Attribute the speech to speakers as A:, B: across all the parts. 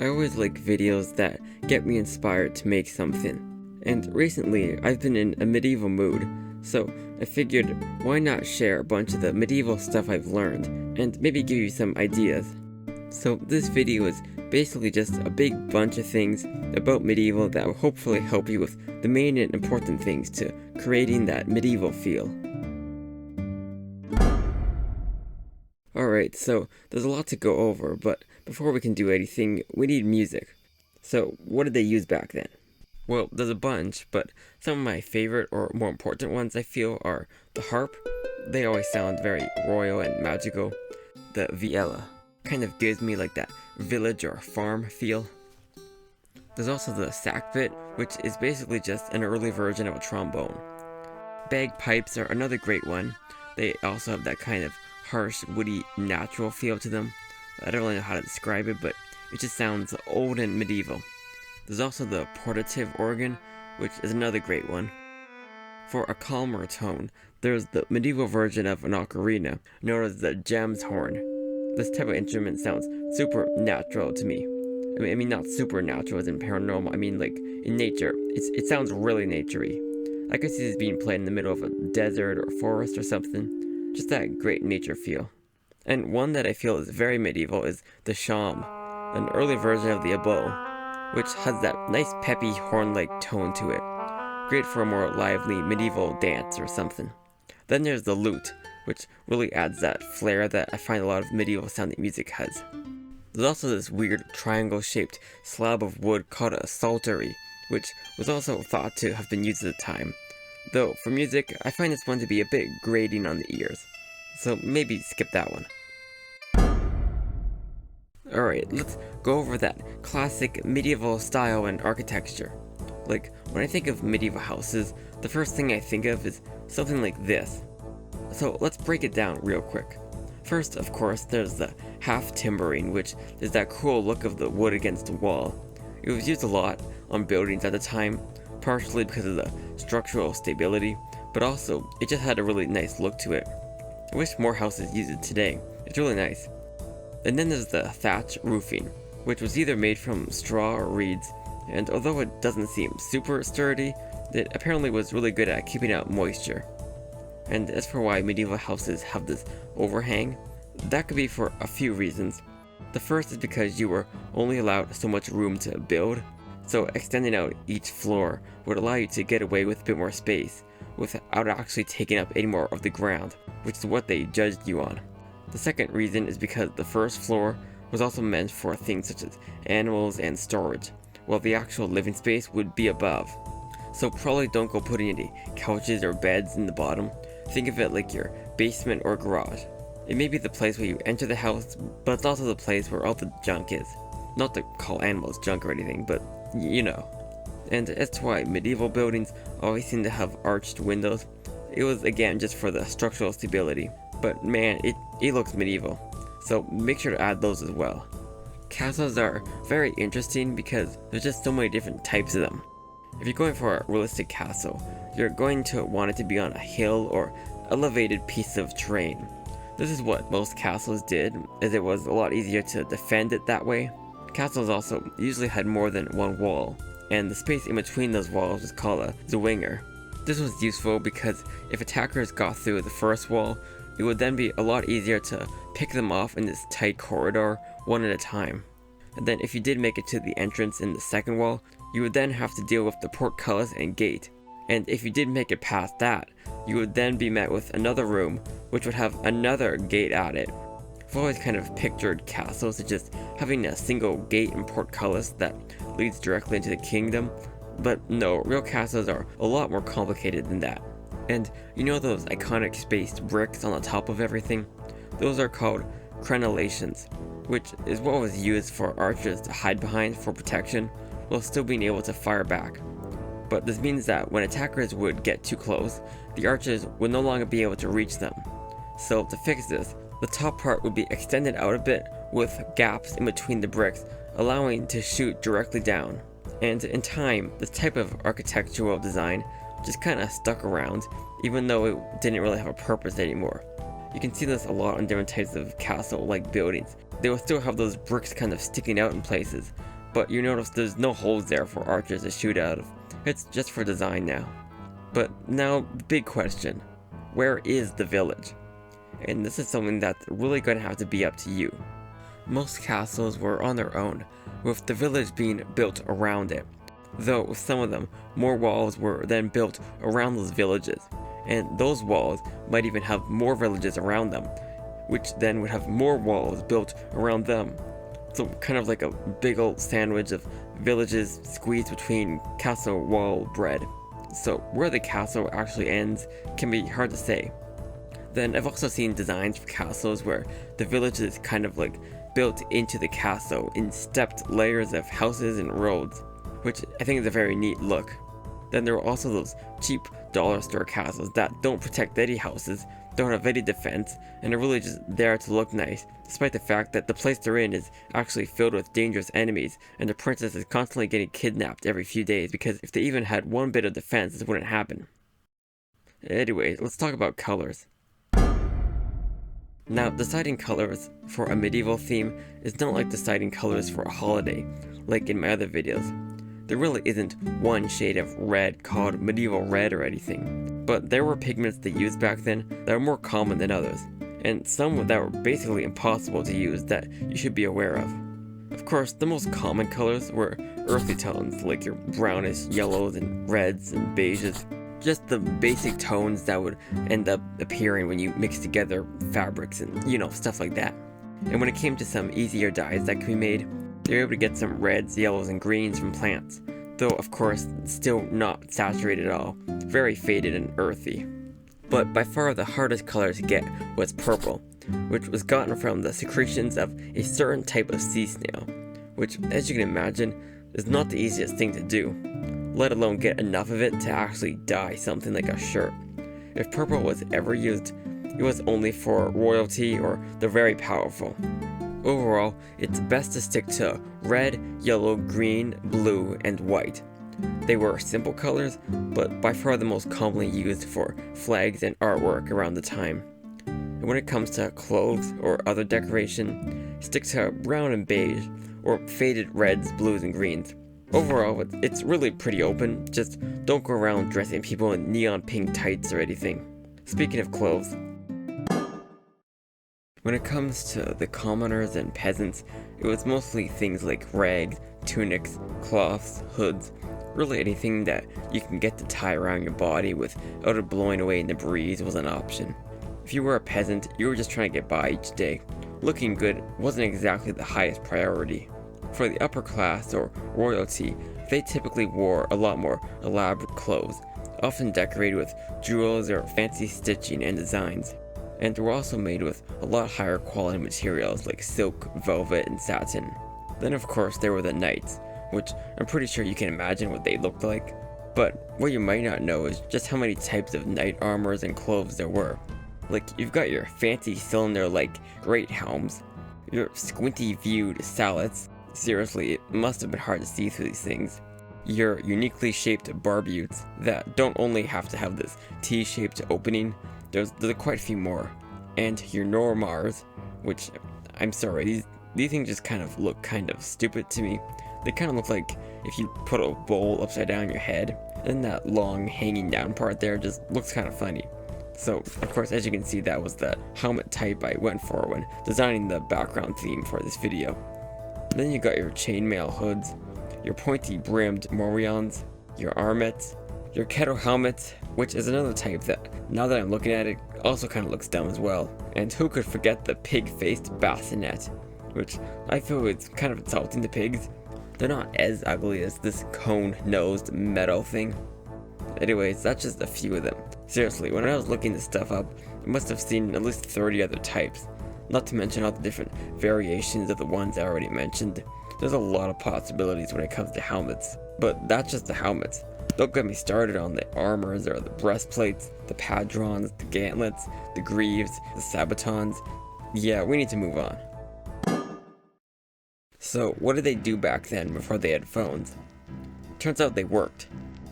A: I always like videos that get me inspired to make something. And recently, I've been in a medieval mood, so I figured why not share a bunch of the medieval stuff I've learned, and maybe give you some ideas. So this video is basically just a big bunch of things about medieval that will hopefully help you with the main and important things to creating that medieval feel. Alright, so there's a lot to go over, but before we can do anything, we need music. So what did they use back then? Well, there's a bunch, but some of my favorite or more important ones I feel are the harp. They always sound very royal and magical. The viella kind of gives me like that village or farm feel. There's also the sackbut, which is basically just an early version of a trombone. Bagpipes are another great one. They also have that kind of harsh, woody, natural feel to them. I don't really know how to describe it, but it just sounds old and medieval. There's also the portative organ, which is another great one. For a calmer tone, there's the medieval version of an ocarina, known as the gem's horn. This type of instrument sounds super natural to me. I mean not supernatural as in paranormal, I mean like in nature. It sounds really naturey. I could see this being played in the middle of a desert or forest or something. Just that great nature feel. And one that I feel is very medieval is the shawm, an early version of the oboe, which has that nice peppy horn-like tone to it. Great for a more lively medieval dance or something. Then there's the lute, which really adds that flair that I find a lot of medieval sounding music has. There's also this weird triangle-shaped slab of wood called a psaltery, which was also thought to have been used at the time. Though, for music, I find this one to be a bit grating on the ears, so maybe skip that one. Alright, let's go over that classic medieval style and architecture. Like, when I think of medieval houses, the first thing I think of is something like this. So let's break it down real quick. First, of course, there's the half timbering, which is that cool look of the wood against the wall. It was used a lot on buildings at the time, partially because of the structural stability, but also it just had a really nice look to it. I wish more houses use it today. It's really nice. And then there's the thatch roofing, which was either made from straw or reeds, and although it doesn't seem super sturdy, it apparently was really good at keeping out moisture. And as for why medieval houses have this overhang, that could be for a few reasons. The first is because you were only allowed so much room to build, so extending out each floor would allow you to get away with a bit more space, without actually taking up any more of the ground, which is what they judged you on. The second reason is because the first floor was also meant for things such as animals and storage, while the actual living space would be above. So probably don't go putting any couches or beds in the bottom. Think of it like your basement or garage. It may be the place where you enter the house, but it's also the place where all the junk is. Not to call animals junk or anything, but you know. And as to why medieval buildings always seem to have arched windows, it was again just for the structural stability. But man, it looks medieval. So make sure to add those as well. Castles are very interesting because there's just so many different types of them. If you're going for a realistic castle, you're going to want it to be on a hill or elevated piece of terrain. This is what most castles did, as it was a lot easier to defend it that way. Castles also usually had more than one wall, and the space in between those walls was called a zwinger. This was useful because if attackers got through the first wall, it would then be a lot easier to pick them off in this tight corridor one at a time. And then if you did make it to the entrance in the second wall, you would then have to deal with the portcullis and gate. And if you did make it past that, you would then be met with another room, which would have another gate at it. I've always kind of pictured castles as just having a single gate and portcullis that leads directly into the kingdom, but no, real castles are a lot more complicated than that. And you know those iconic spaced bricks on the top of everything? Those are called crenellations, which is what was used for archers to hide behind for protection, while still being able to fire back. But this means that when attackers would get too close, the archers would no longer be able to reach them. So to fix this, the top part would be extended out a bit with gaps in between the bricks, allowing to shoot directly down. And in time, this type of architectural design just kind of stuck around, even though it didn't really have a purpose anymore. You can see this a lot on different types of castle-like buildings. They will still have those bricks kind of sticking out in places, but you notice there's no holes there for archers to shoot out of. It's just for design now. But now, the big question. Where is the village? And this is something that's really going to have to be up to you. Most castles were on their own, with the village being built around it. Though with some of them, more walls were then built around those villages. And those walls might even have more villages around them, which then would have more walls built around them. So kind of like a big old sandwich of villages squeezed between castle wall bread. So where the castle actually ends can be hard to say. Then I've also seen designs for castles where the village is kind of like built into the castle in stepped layers of houses and roads, which I think is a very neat look. Then there are also those cheap dollar store castles that don't protect any houses, don't have any defense, and are really just there to look nice, despite the fact that the place they're in is actually filled with dangerous enemies, and the princess is constantly getting kidnapped every few days, because if they even had one bit of defense, this wouldn't happen. Anyways, let's talk about colors. Now, deciding colors for a medieval theme is not like deciding colors for a holiday, like in my other videos. There really isn't one shade of red called medieval red or anything, but there were pigments they used back then that were more common than others, and some that were basically impossible to use that you should be aware of. Of course, the most common colors were earthy tones like your brownish yellows and reds and beiges, just the basic tones that would end up appearing when you mix together fabrics and, stuff like that. And when it came to some easier dyes that could be made, they were able to get some reds, yellows, and greens from plants, though of course still not saturated at all, very faded and earthy. But by far the hardest color to get was purple, which was gotten from the secretions of a certain type of sea snail, which, as you can imagine, is not the easiest thing to do, let alone get enough of it to actually dye something like a shirt. If purple was ever used, it was only for royalty or the very powerful. Overall, it's best to stick to red, yellow, green, blue, and white. They were simple colors, but by far the most commonly used for flags and artwork around the time. And when it comes to clothes or other decoration, stick to brown and beige, or faded reds, blues, and greens. Overall, it's really pretty open, just don't go around dressing people in neon pink tights or anything. Speaking of clothes, when it comes to the commoners and peasants, it was mostly things like rags, tunics, cloths, hoods, really anything that you can get to tie around your body without it blowing away in the breeze was an option. If you were a peasant, you were just trying to get by each day. Looking good wasn't exactly the highest priority. For the upper class or royalty, they typically wore a lot more elaborate clothes, often decorated with jewels or fancy stitching and designs. And were also made with a lot higher quality materials like silk, velvet, and satin. Then of course there were the knights, which I'm pretty sure you can imagine what they looked like. But what you might not know is just how many types of knight armors and clothes there were. Like, you've got your fancy cylinder-like great helms, your squinty-viewed sallets. Seriously, it must have been hard to see through these things. Your uniquely shaped barbutes that don't only have to have this T-shaped opening, there's quite a few more. And your normars, which, I'm sorry, these things just kind of look kind of stupid to me. They kind of look like if you put a bowl upside down your head, and that long hanging down part there just looks kind of funny. So, of course, as you can see, that was the helmet type I went for when designing the background theme for this video. Then you got your chainmail hoods, your pointy-brimmed morions, your armets, your kettle helmets, which is another type that, now that I'm looking at it, also kind of looks dumb as well. And who could forget the pig-faced bassinet, which I feel is kind of insulting to pigs. They're not as ugly as this cone-nosed metal thing. Anyways, that's just a few of them. Seriously, when I was looking this stuff up, I must have seen at least 30 other types. Not to mention all the different variations of the ones I already mentioned. There's a lot of possibilities when it comes to helmets. But that's just the helmets. Don't get me started on the armors or the breastplates, the padrons, the gauntlets, the greaves, the sabatons. Yeah, we need to move on. So, what did they do back then before they had phones? Turns out they worked.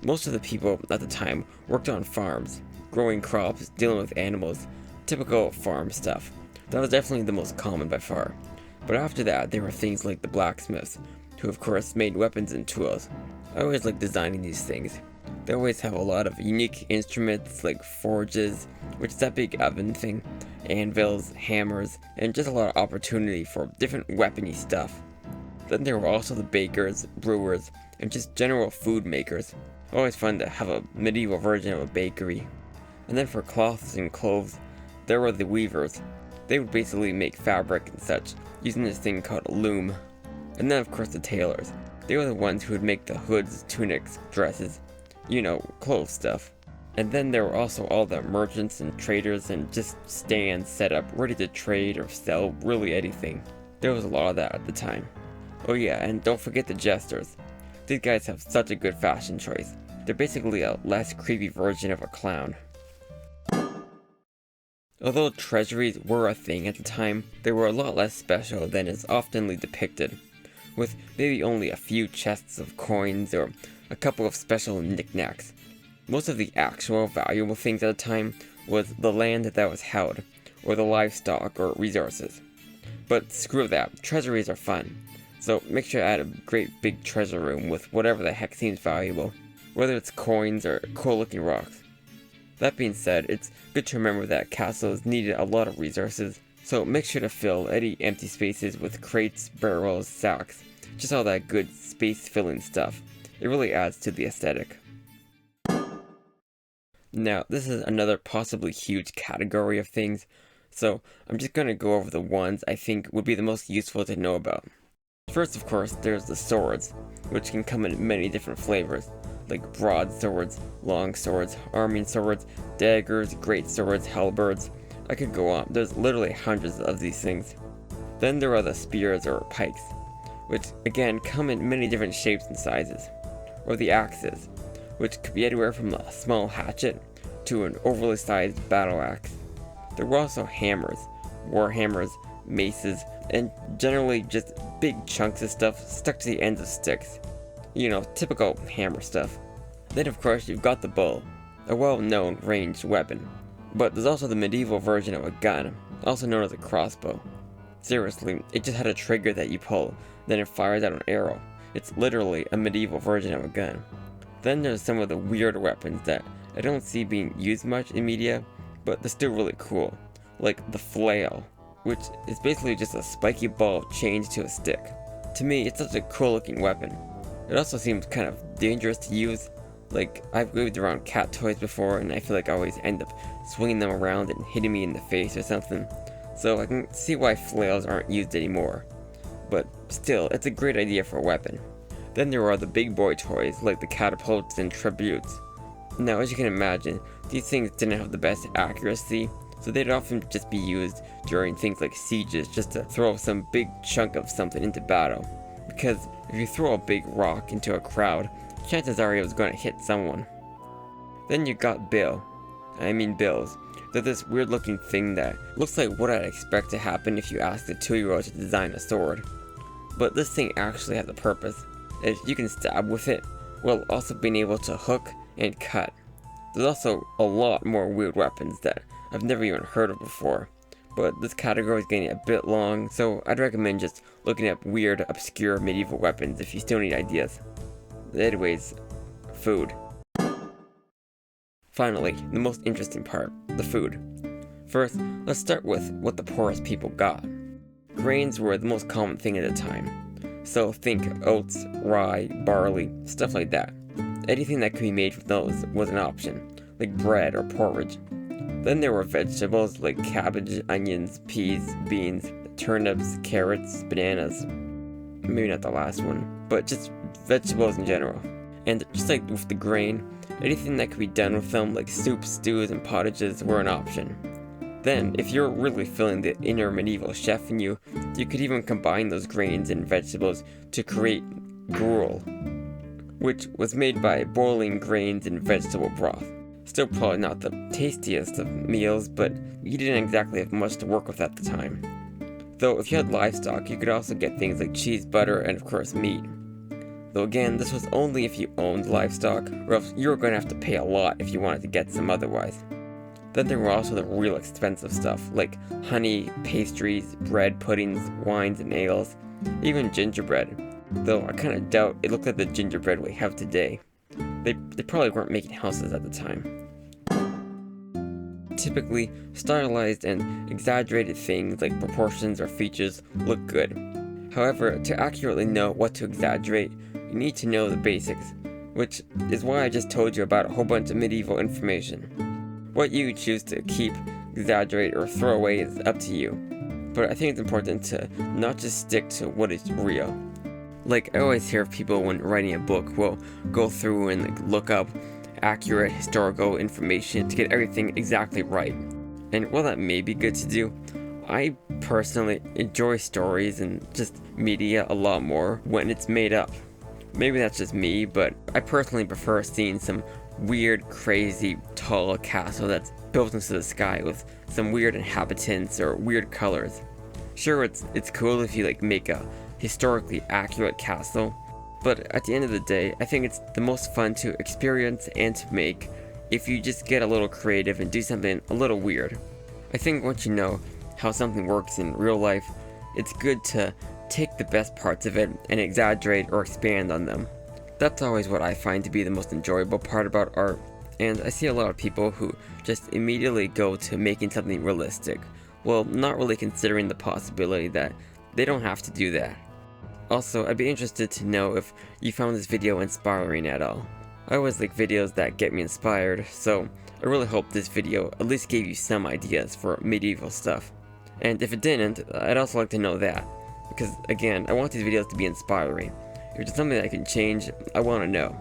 A: Most of the people at the time worked on farms, growing crops, dealing with animals, typical farm stuff. That was definitely the most common by far. But after that, there were things like the blacksmiths, who of course made weapons and tools. I always like designing these things. They always have a lot of unique instruments like forges, which is that big oven thing, anvils, hammers, and just a lot of opportunity for different weapony stuff. Then there were also the bakers, brewers, and just general food makers. Always fun to have a medieval version of a bakery. And then for cloths and clothes, there were the weavers. They would basically make fabric and such, using this thing called a loom. And then of course the tailors. They were the ones who would make the hoods, tunics, dresses, clothes stuff. And then there were also all the merchants and traders and just stands set up, ready to trade or sell really anything. There was a lot of that at the time. Oh yeah, and don't forget the jesters. These guys have such a good fashion choice. They're basically a less creepy version of a clown. Although treasuries were a thing at the time, they were a lot less special than is oftenly depicted, with maybe only a few chests of coins or a couple of special knickknacks. Most of the actual valuable things at the time was the land that was held, or the livestock or resources. But screw that, treasuries are fun, so make sure to add a great big treasure room with whatever the heck seems valuable, whether it's coins or cool looking rocks. That being said, it's good to remember that castles needed a lot of resources, so make sure to fill any empty spaces with crates, barrels, sacks, just all that good space-filling stuff. It really adds to the aesthetic. Now, this is another possibly huge category of things, so I'm just going to go over the ones I think would be the most useful to know about. First, of course, there's the swords, which can come in many different flavors, like broadswords, long swords, arming swords, daggers, great swords, halberds. I could go on, there's literally hundreds of these things. Then there are the spears or pikes, which again come in many different shapes and sizes. Or the axes, which could be anywhere from a small hatchet to an overly sized battle axe. There were also hammers, war hammers, maces, and generally just big chunks of stuff stuck to the ends of sticks. Typical hammer stuff. Then of course you've got the bow, a well-known ranged weapon. But there's also the medieval version of a gun, also known as a crossbow. Seriously, it just had a trigger that you pull, then it fires out an arrow. It's literally a medieval version of a gun. Then there's some of the weird weapons that I don't see being used much in media, but they're still really cool. Like the flail, which is basically just a spiky ball chained to a stick. To me, it's such a cool looking weapon. It also seems kind of dangerous to use. Like, I've waved around cat toys before and I feel like I always end up swinging them around and hitting me in the face or something. So I can see why flails aren't used anymore. But still, it's a great idea for a weapon. Then there are the big boy toys like the catapults and tributes. Now, as you can imagine, these things didn't have the best accuracy, so they'd often just be used during things like sieges just to throw some big chunk of something into battle. Because if you throw a big rock into a crowd, chances are it was going to hit someone. Then you got bills. They're this weird looking thing that looks like what I'd expect to happen if you asked a 2-year-old to design a sword. But this thing actually has a purpose. If you can stab with it, while also being able to hook and cut. There's also a lot more weird weapons that I've never even heard of before. But this category is getting a bit long, so I'd recommend just looking up weird, obscure medieval weapons if you still need ideas. Anyways, food. Finally, the most interesting part, the food. First, let's start with what the poorest people got. Grains were the most common thing at the time. So think oats, rye, barley, stuff like that. Anything that could be made from those was an option, like bread or porridge. Then there were vegetables like cabbage, onions, peas, beans, turnips, carrots, bananas. Maybe not the last one, but just vegetables in general. And just like with the grain, anything that could be done with them like soups, stews, and pottages were an option. Then, if you're really feeling the inner medieval chef in you, you could even combine those grains and vegetables to create gruel, which was made by boiling grains in vegetable broth. Still probably not the tastiest of meals, but you didn't exactly have much to work with at the time. Though if you had livestock, you could also get things like cheese, butter, and of course meat. Though again, this was only if you owned livestock, or else you were going to have to pay a lot if you wanted to get some otherwise. Then there were also the real expensive stuff, like honey, pastries, bread, puddings, wines, and ales, even gingerbread. though I kinda doubt it looked like the gingerbread we have today. They probably weren't making houses at the time. Typically, stylized and exaggerated things like proportions or features look good. However, to accurately know what to exaggerate, you need to know the basics, which is why I just told you about a whole bunch of medieval information. What you choose to keep, exaggerate, or throw away is up to you, but I think it's important to not just stick to what is real. Like, I always hear of people when writing a book will go through and look up accurate historical information to get everything exactly right. And while that may be good to do, I personally enjoy stories and just media a lot more when it's made up. Maybe that's just me, but I personally prefer seeing some weird, crazy, tall castle that's built into the sky with some weird inhabitants or weird colors. Sure, it's cool if you like make a historically accurate castle, but at the end of the day, I think it's the most fun to experience and to make if you just get a little creative and do something a little weird. I think once you know how something works in real life, it's good to take the best parts of it and exaggerate or expand on them. That's always what I find to be the most enjoyable part about art, and I see a lot of people who just immediately go to making something realistic, while not really considering the possibility that they don't have to do that. Also, I'd be interested to know if you found this video inspiring at all. I always like videos that get me inspired, so I really hope this video at least gave you some ideas for medieval stuff. And if it didn't, I'd also like to know that, because again, I want these videos to be inspiring. If there's something that I can change, I want to know.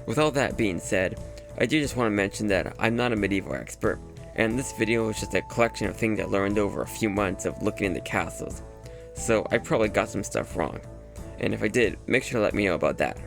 A: With all that being said, I do just want to mention that I'm not a medieval expert, and this video is just a collection of things I learned over a few months of looking into castles. So I probably got some stuff wrong, and if I did, make sure to let me know about that.